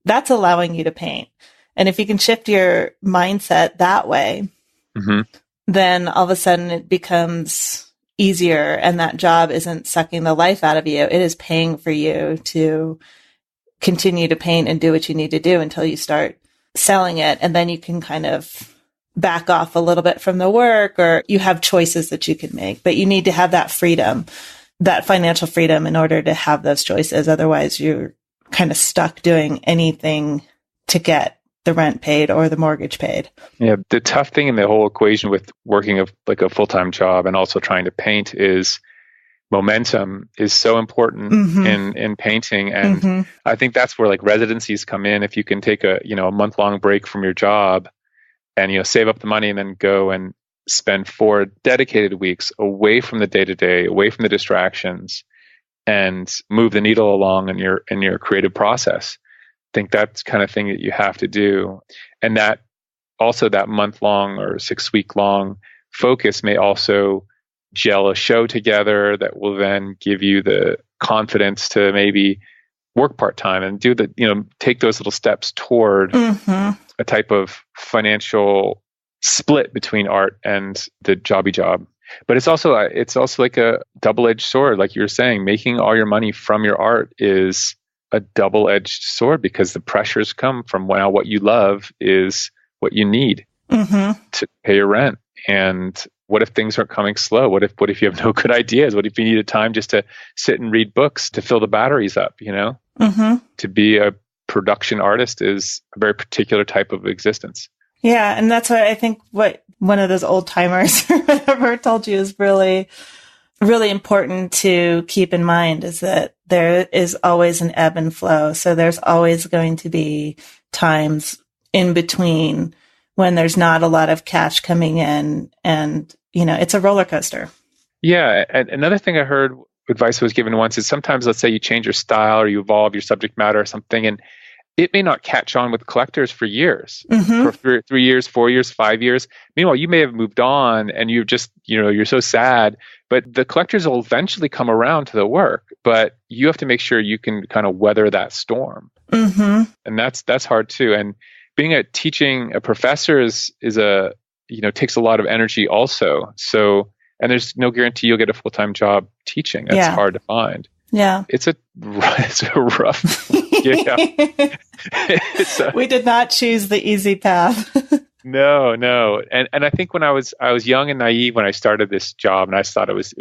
That's allowing you to paint. And if you can shift your mindset that way, mm-hmm. then all of a sudden it becomes easier, and that job isn't sucking the life out of you. It is paying for you to continue to paint and do what you need to do until you start selling it. And then you can kind of back off a little bit from the work, or you have choices that you can make, but you need to have that freedom, that financial freedom, in order to have those choices. Otherwise you're kind of stuck doing anything to get the rent paid or the mortgage paid. Yeah. The tough thing in the whole equation with working like a full-time job and also trying to paint is momentum is so important mm-hmm. in painting. And mm-hmm. I think that's where like residencies come in. If you can take a month-long break from your job and, you know, save up the money and then go and spend 4 dedicated weeks away from the day-to-day, away from the distractions, and move the needle along in your creative process. I think that's the kind of thing that you have to do. And that also, that month-long or 6-week-long focus may also gel a show together that will then give you the confidence to maybe work part-time and do take those little steps toward mm-hmm. a type of financial split between art and the jobby job. But it's also like a double-edged sword. Like you were saying, making all your money from your art is a double-edged sword, because the pressures come from what you love is what you need mm-hmm. to pay your rent. And what if things aren't coming slow? What if you have no good ideas? What if you needed time just to sit and read books to fill the batteries up, you know? Mm-hmm. To be a production artist is a very particular type of existence. Yeah. And that's why I think what one of those old timers or whatever told you is really, really important to keep in mind, is that there is always an ebb and flow. So there's always going to be times in between when there's not a lot of cash coming in, and, it's a roller coaster. Yeah. And another thing I heard advice was given once is sometimes, let's say you change your style or you evolve your subject matter or something, and it may not catch on with collectors for years, for 3 years, 4 years, 5 years. Meanwhile, you may have moved on and you've just, you're so sad, but the collectors will eventually come around to the work, but you have to make sure you can kind of weather that storm. And that's hard too. And being a professor is takes a lot of energy also. So, and there's no guarantee you'll get a full-time job teaching. That's hard to find. Yeah. It's a rough, we did not choose the easy path. No. And I think when I was young and naive when I started this job, and I thought it was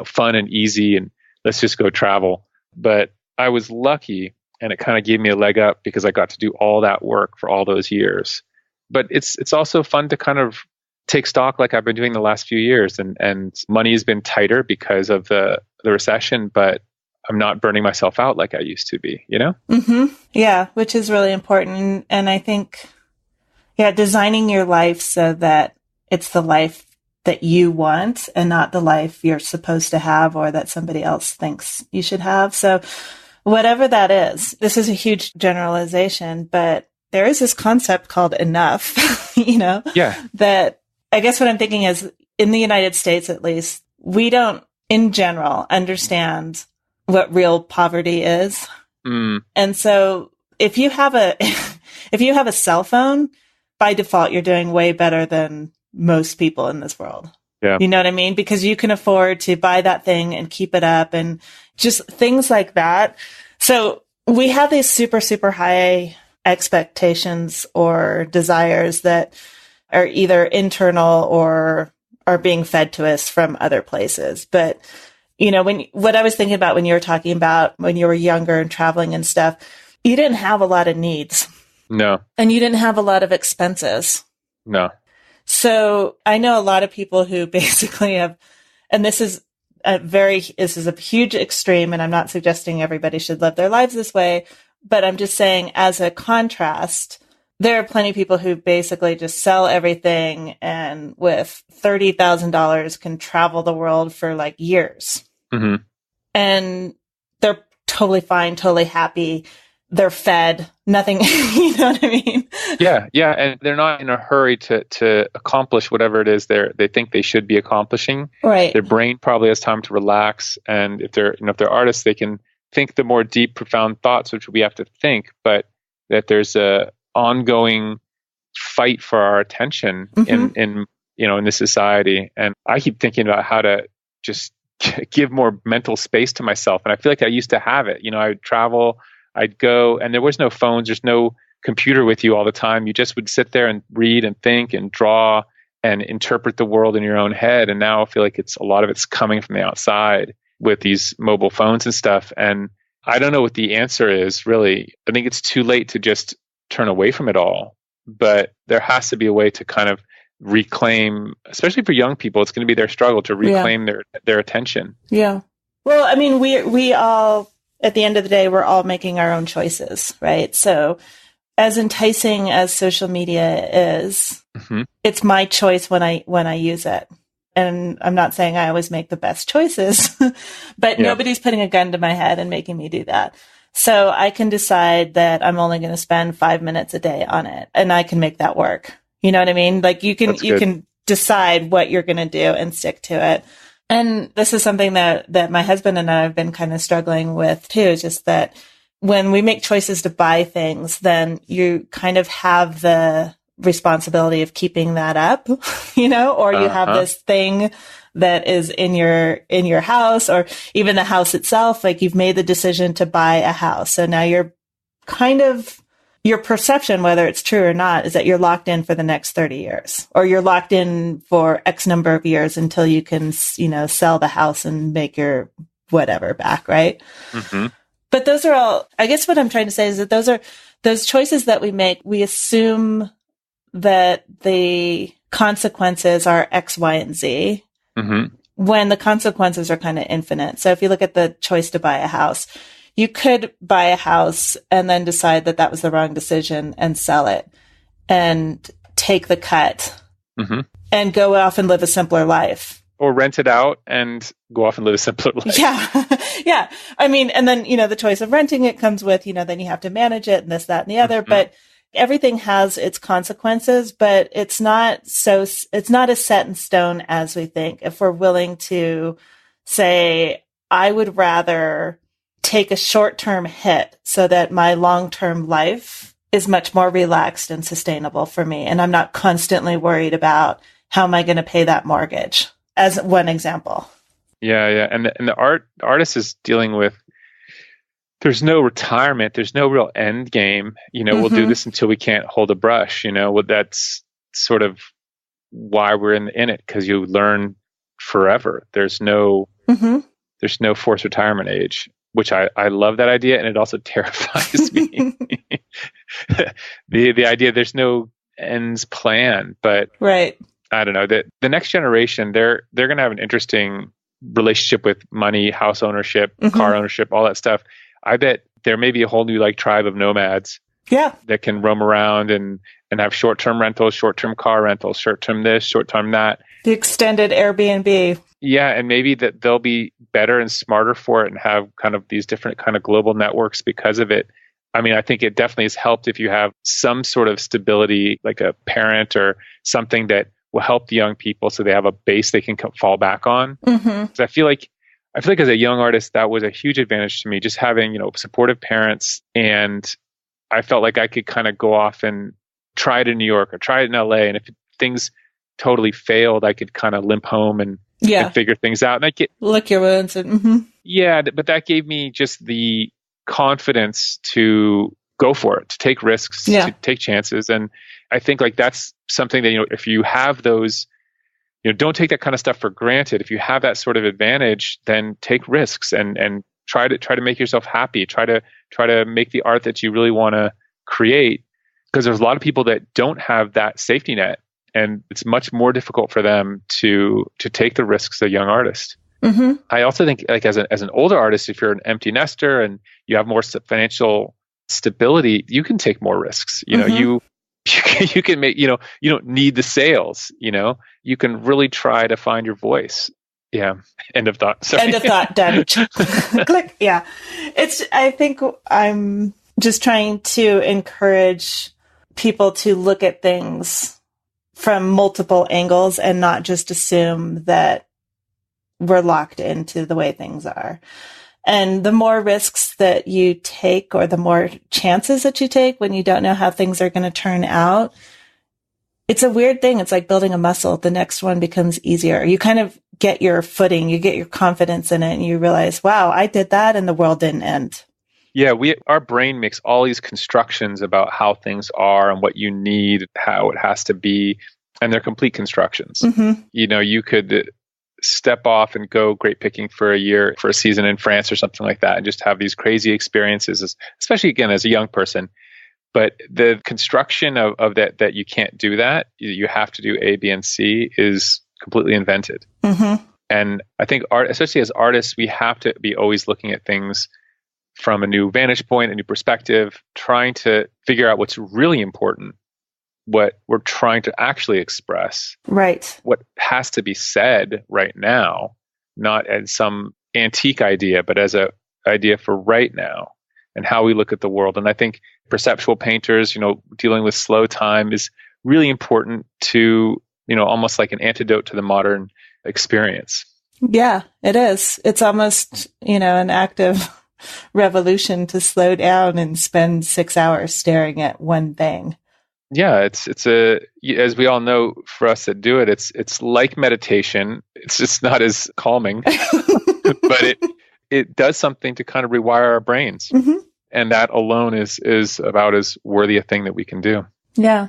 fun and easy and let's just go travel. But I was lucky, and it kind of gave me a leg up because I got to do all that work for all those years. But it's also fun to kind of take stock like I've been doing the last few years, and money has been tighter because of the recession, but I'm not burning myself out like I used to be, Yeah, which is really important. And I think, designing your life so that it's the life that you want and not the life you're supposed to have or that somebody else thinks you should have. So whatever that is, this is a huge generalization, but there is this concept called enough, that I guess what I'm thinking is, in the United States, at least, we don't, in general, understand what real poverty is. And so if you have a cell phone, by default, you're doing way better than most people in this world. Yeah. You know what I mean? Because you can afford to buy that thing and keep it up and just things like that. So we have these super, super high expectations or desires that are either internal or are being fed to us from other places. But what I was thinking about when you were talking about when you were younger and traveling and stuff, you didn't have a lot of needs. No. And you didn't have a lot of expenses. No. So I know a lot of people who basically have, and this is a huge extreme, and I'm not suggesting everybody should live their lives this way, but I'm just saying as a contrast, there are plenty of people who basically just sell everything and with $30,000 can travel the world for like years. And they're totally fine, totally happy. They're fed, nothing, you know what I mean? Yeah. And they're not in a hurry to accomplish whatever it is they think they should be accomplishing. Right. Their brain probably has time to relax. And if they're artists, they can think the more deep, profound thoughts, which we have to think, but that there's a ongoing fight for our attention in this society. And I keep thinking about how to just give more mental space to myself. And I feel like I used to have it. I would travel, I'd go, and there was no phones, there's no computer with you all the time. You just would sit there and read and think and draw and interpret the world in your own head. And now I feel like a lot of it's coming from the outside with these mobile phones and stuff. And I don't know what the answer is, really. I think it's too late to just turn away from it all. But there has to be a way to kind of reclaim, especially for young people, it's going to be their struggle to reclaim their attention. Yeah. Well, I mean, we all, at the end of the day, we're all making our own choices, right? So as enticing as social media is, it's my choice when I use it. And I'm not saying I always make the best choices, but nobody's putting a gun to my head and making me do that. So I can decide that I'm only going to spend 5 minutes a day on it, and I can make that work. You know what I mean? Like you can decide what you're going to do and stick to it. And this is something that my husband and I have been kind of struggling with too, just that when we make choices to buy things, then you kind of have the responsibility of keeping that up, or you have this thing that is in your house, or even the house itself. Like you've made the decision to buy a house. So now you're kind of, your perception, whether it's true or not, is that you're locked in for the next 30 years, or you're locked in for X number of years until you can, sell the house and make your whatever back. Right. But those are all, I guess what I'm trying to say is that those choices that we make, we assume that the consequences are X, Y, and Z, when the consequences are kind of infinite. So if you look at the choice to buy a house, you could buy a house and then decide that was the wrong decision and sell it and take the cut Mm-hmm. and go off and live a simpler life. Or rent it out and go off and live a simpler life. Yeah. Yeah. I mean, and then, the choice of renting it comes with, then you have to manage it and this, that, and the other. Mm-hmm. But everything has its consequences, but it's not as set in stone as we think. If we're willing to say, I would rather take a short-term hit so that my long-term life is much more relaxed and sustainable for me. And I'm not constantly worried about how am I going to pay that mortgage, as one example. Yeah. And the artist is dealing with, there's no retirement. There's no real end game. We'll do this until we can't hold a brush. That's sort of why we're in it, because you learn forever. There's no forced retirement age, which I love that idea, and it also terrifies me. the idea there's no ends plan, but right. I don't know that the next generation they're going to have an interesting relationship with money, house ownership, car ownership, all that stuff. I bet there may be a whole new tribe of nomads. Yeah. That can roam around and have short-term rentals, short-term car rentals, short-term this, short-term that. The extended Airbnb. Yeah, and maybe that they'll be better and smarter for it and have kind of these different kind of global networks because of it. I mean, I think it definitely has helped if you have some sort of stability, like a parent or something that will help the young people so they have a base they can fall back on. So I feel like as a young artist, that was a huge advantage to me, just having, supportive parents. And I felt like I could kind of go off and try it in New York or try it in LA. And if things totally failed, I could kind of limp home and figure things out. And lick your wounds. Yeah, but that gave me just the confidence to go for it, to take risks, to take chances. And I think that's something that, if you have those, don't take that kind of stuff for granted. If you have that sort of advantage, then take risks and try to make yourself happy. Try to make the art that you really want to create, because there's a lot of people that don't have that safety net, and it's much more difficult for them to take the risks as a young artist. I also think as an older artist, if you're an empty nester and you have more financial stability, you can take more risks. You can make, you don't need the sales, you can really try to find your voice. Yeah. End of thought. Sorry. End of thought. Done. Click. Yeah. I think I'm just trying to encourage people to look at things from multiple angles and not just assume that we're locked into the way things are. And the more risks that you take, or the more chances that you take when you don't know how things are going to turn out, it's a weird thing. It's like building a muscle. The next one becomes easier. You kind of get your footing, you get your confidence in it, and you realize, wow, I did that and the world didn't end. Yeah, our brain makes all these constructions about how things are and what you need, how it has to be, and they're complete constructions. You could step off and go grape picking for a year, for a season in France or something like that, and just have these crazy experiences, especially again as a young person. But the construction of that you can't do that, you have to do A, B, and C, is completely invented. And I think especially as artists, we have to be always looking at things from a new vantage point, a new perspective, trying to figure out what's really important, what we're trying to actually express, right? What has to be said right now, not as some antique idea, but as an idea for right now and how we look at the world. And I think perceptual painters, dealing with slow time is really important to, almost like an antidote to the modern experience. Yeah, it is. It's almost, an active revolution to slow down and spend 6 hours staring at one thing. Yeah, it's as we all know, for us that do it, it's like meditation. It's just not as calming, but it does something to kind of rewire our brains, and that alone is about as worthy a thing that we can do. Yeah,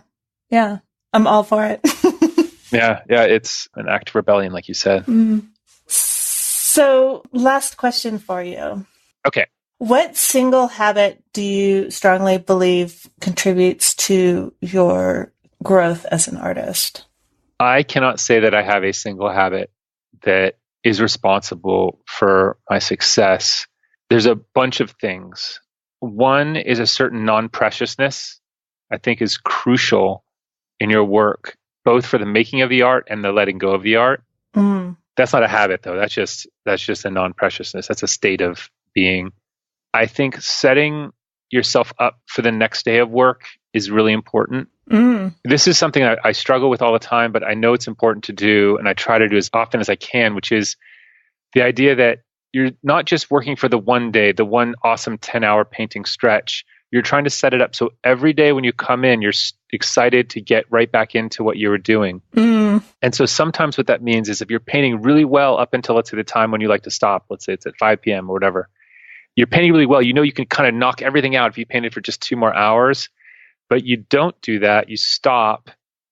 I'm all for it. yeah, it's an act of rebellion, like you said. So, last question for you. Okay. What single habit do you strongly believe contributes to your growth as an artist? I cannot say that I have a single habit that is responsible for my success. There's a bunch of things. One is a certain non-preciousness, I think, is crucial in your work, both for the making of the art and the letting go of the art. That's not a habit, though. That's just a non-preciousness. That's a state of being. I think setting yourself up for the next day of work is really important. This is something I struggle with all the time, but I know it's important to do, and I try to do as often as I can, which is the idea that you're not just working for the one day, the one awesome 10-hour painting stretch. You're trying to set it up so every day when you come in, you're excited to get right back into what you were doing. And so sometimes what that means is if you're painting really well up until, let's say, the time when you like to stop, let's say it's at 5 p.m. or whatever, you're painting really well. You know you can kind of knock everything out if you painted for just 2 more hours, but you don't do that. You stop,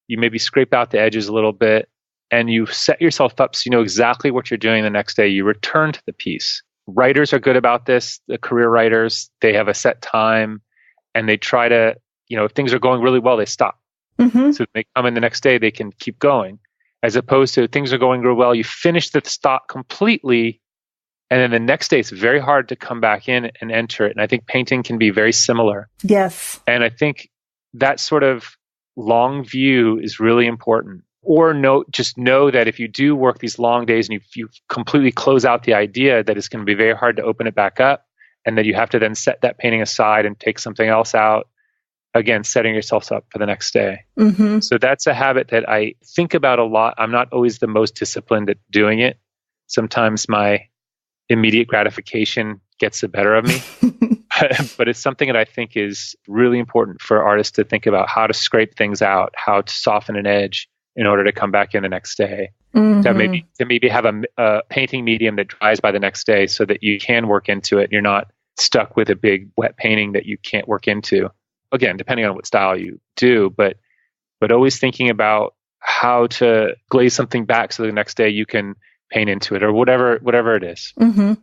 you maybe scrape out the edges a little bit, and you set yourself up so you know exactly what you're doing the next day. You return to the piece. Writers are good about this. The career writers, they have a set time. And they try to, if things are going really well, they stop. So they come in the next day, they can keep going. As opposed to things are going real well, you finish the stop completely. And then the next day, it's very hard to come back in and enter it. And I think painting can be very similar. Yes. And I think that sort of long view is really important. Or just know that if you do work these long days and you completely close out the idea, that it's going to be very hard to open it back up. And that you have to then set that painting aside and take something else out, again, setting yourself up for the next day. So that's a habit that I think about a lot. I'm not always the most disciplined at doing it. Sometimes my immediate gratification gets the better of me. But it's something that I think is really important for artists to think about, how to scrape things out, how to soften an edge in order to come back in the next day. To maybe have a painting medium that dries by the next day so that you can work into it. You're not stuck with a big wet painting that you can't work into. Again, depending on what style you do, but always thinking about how to glaze something back so the next day you can paint into it or whatever it is. I'm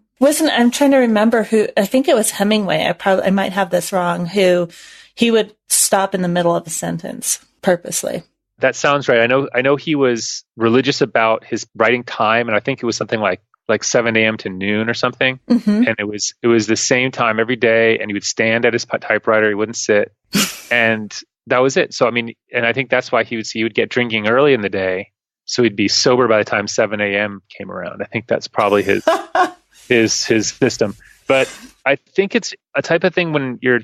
trying to remember who, I think it was Hemingway. I might have this wrong, who he would stop in the middle of a sentence purposely. That sounds right. I know he was religious about his writing time, and I think it was something like 7 a.m. to noon or something. And it was the same time every day, and he would stand at his typewriter, he wouldn't sit. And that was it. So, and I think that's why he would get drinking early in the day, so he'd be sober by the time 7 a.m. came around. I think that's probably his system. But I think it's a type of thing when you're,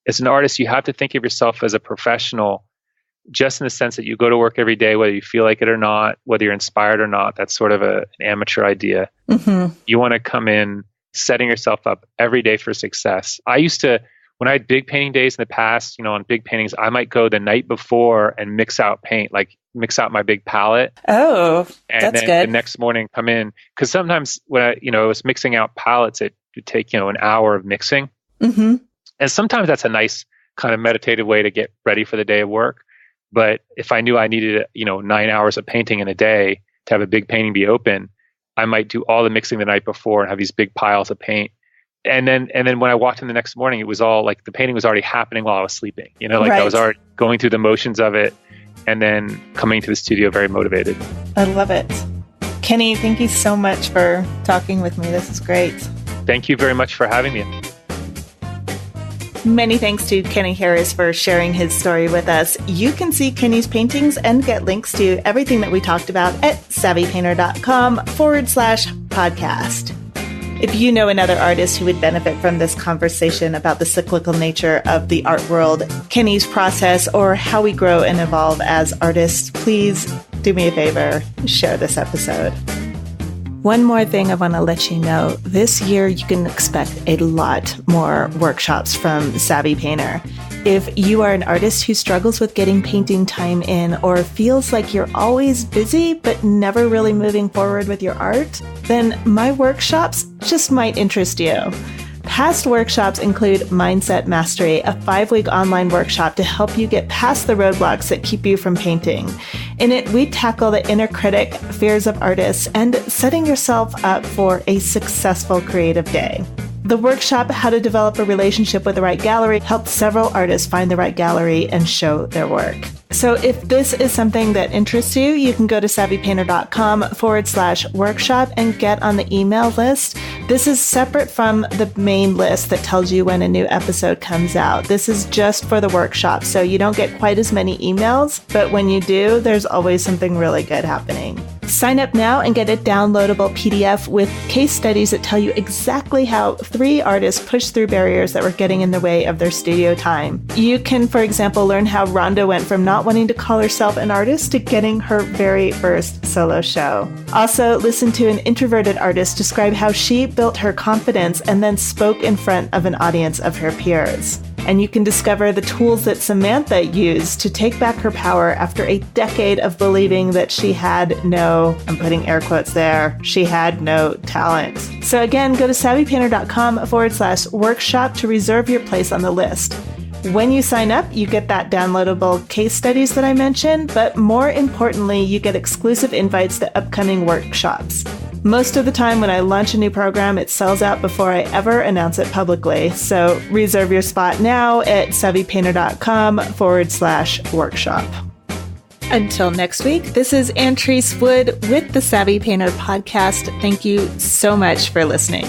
as an artist, you have to think of yourself as a professional, just in the sense that you go to work every day, whether you feel like it or not, whether you're inspired or not. That's sort of an amateur idea. You want to come in setting yourself up every day for success. I used to, when I had big painting days in the past, on big paintings, I might go the night before and mix out paint, like mix out my big palette. Oh, and that's then good. The next morning come in. Because sometimes when I was mixing out palettes, it would take, an hour of mixing. And sometimes that's a nice kind of meditative way to get ready for the day of work. But if I knew I needed, 9 hours of painting in a day to have a big painting be open, I might do all the mixing the night before and have these big piles of paint. And then when I walked in the next morning, it was all like the painting was already happening while I was sleeping. Right. I was already going through the motions of it and then coming to the studio very motivated. I love it. Kenny, thank you so much for talking with me. This is great. Thank you very much for having me. Many thanks to Kenny Harris for sharing his story with us. You can see Kenny's paintings and get links to everything that we talked about at savvypainter.com/podcast. If you know another artist who would benefit from this conversation about the cyclical nature of the art world, Kenny's process, or how we grow and evolve as artists, please do me a favor, share this episode. One more thing I want to let you know. This year, you can expect a lot more workshops from Savvy Painter. If you are an artist who struggles with getting painting time in or feels like you're always busy but never really moving forward with your art, then my workshops just might interest you. Past workshops include Mindset Mastery, a 5-week online workshop to help you get past the roadblocks that keep you from painting. In it, we tackle the inner critic, fears of artists, and setting yourself up for a successful creative day. The workshop, How to Develop a Relationship with the Right Gallery, helped several artists find the right gallery and show their work. So if this is something that interests you, you can go to savvypainter.com/workshop and get on the email list. This is separate from the main list that tells you when a new episode comes out. This is just for the workshop, so you don't get quite as many emails, but when you do, there's always something really good happening. Sign up now and get a downloadable PDF with case studies that tell you exactly how 3 artists pushed through barriers that were getting in the way of their studio time. You can, for example, learn how Rhonda went from not wanting to call herself an artist to getting her very first solo show. Also, listen to an introverted artist describe how she built her confidence and then spoke in front of an audience of her peers. And you can discover the tools that Samantha used to take back her power after a decade of believing that she had no, I'm putting air quotes there, she had no talent. So again, go to savvypainter.com/workshop to reserve your place on the list. When you sign up, you get that downloadable case studies that I mentioned, but more importantly, you get exclusive invites to upcoming workshops. Most of the time when I launch a new program, it sells out before I ever announce it publicly. So reserve your spot now at savvypainter.com/workshop. Until next week, this is Antrice Wood with the Savvy Painter Podcast. Thank you so much for listening.